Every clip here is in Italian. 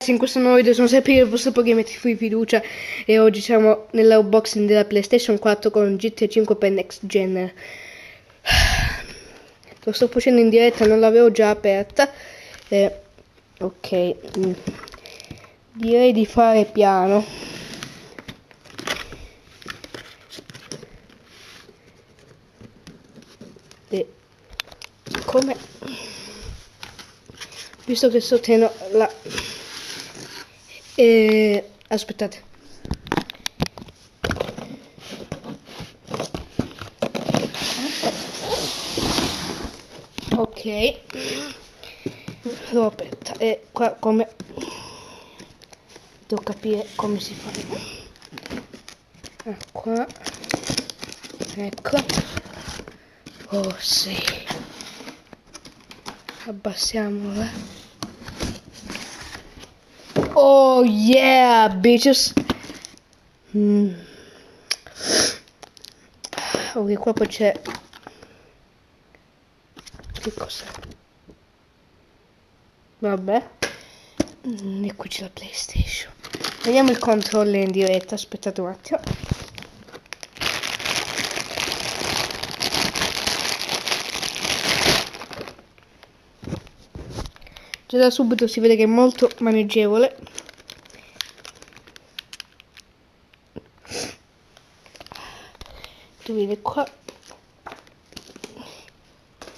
In questo nuovo video sono sempre io, il vostro Pokémon di fiducia, e oggi siamo nell'unboxing della PlayStation 4 con GTA 5 per Next Gen. Lo sto facendo in diretta, non l'avevo già aperta. Ok, direi di fare piano. Come, visto che sto tenendo la aspettate. Ok, l'ho aperta e qua come devo capire come si fa. Qua, ecco. Oh sì, abbassiamola. Oh yeah, bitches. Ok, qua poi c'è, che cos'è? Vabbè. E qui c'è la PlayStation. Vediamo il controller in diretta, aspettate un attimo. Già da subito si vede che è molto maneggevole. Tu vedi qua.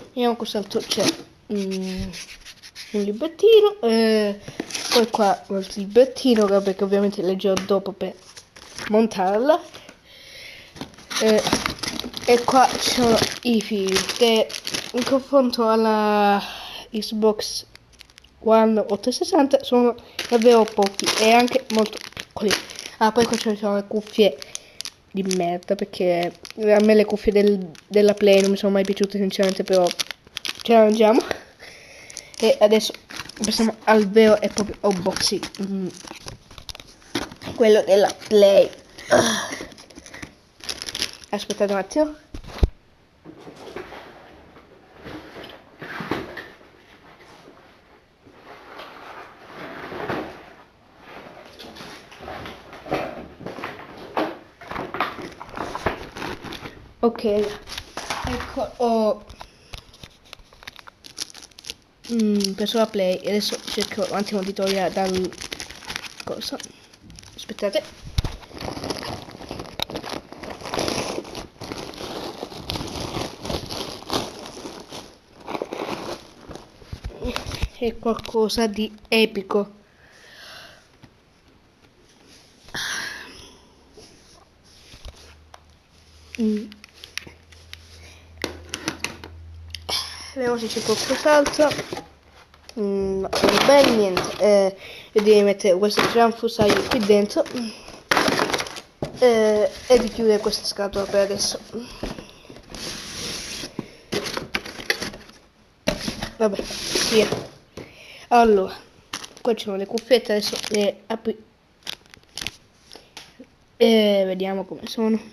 Vediamo cos'altro c'è. Un librettino. Poi qua un altro librettino, perché ovviamente leggerò dopo per montarla. E qua ci sono i fili che in confronto alla Xbox One 860 sono davvero pochi e anche molto piccoli. Poi qua ci sono le cuffie di merda, perché a me le cuffie della Play non mi sono mai piaciute sinceramente, però ce la mangiamo. E adesso passiamo al vero e proprio unboxing, quello della Play. Aspettate un attimo. Ok, ecco, ho preso la Play e adesso cerco un attimo di togliere dal cosa. Aspettate. È qualcosa di epico. Vediamo se c'è qualcos'altro. No, beh, niente. Io devo mettere questo granfusaio qui dentro e di chiudere questa scatola per adesso. Vabbè, via. Allora, qua ci sono le cuffiette, adesso le apri e vediamo come sono.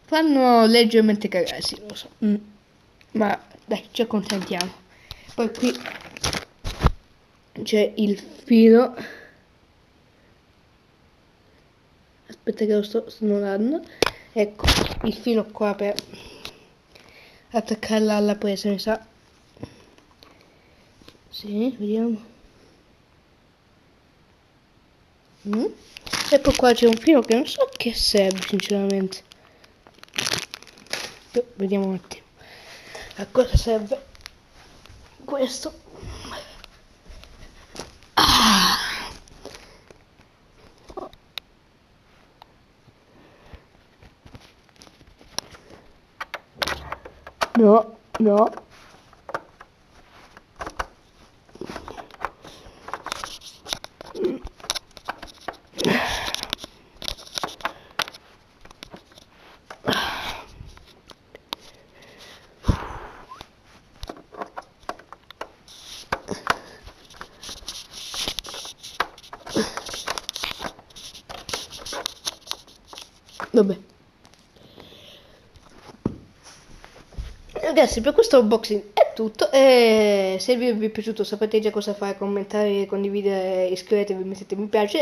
Fanno leggermente cagare, sì, lo so. Ma dai, ci accontentiamo. Poi qui c'è il filo. Aspetta che lo sto snodando. Ecco, il filo qua per attaccarla alla presa, mi sa. Sì, vediamo. E poi qua c'è un filo che non so che serve, sinceramente. Vediamo un attimo. A cosa serve questo? No, no. Vabbè. Ragazzi, per questo unboxing è tutto. E se il video vi è piaciuto sapete già cosa fare, commentare, condividere, iscrivetevi, mettete mi piace.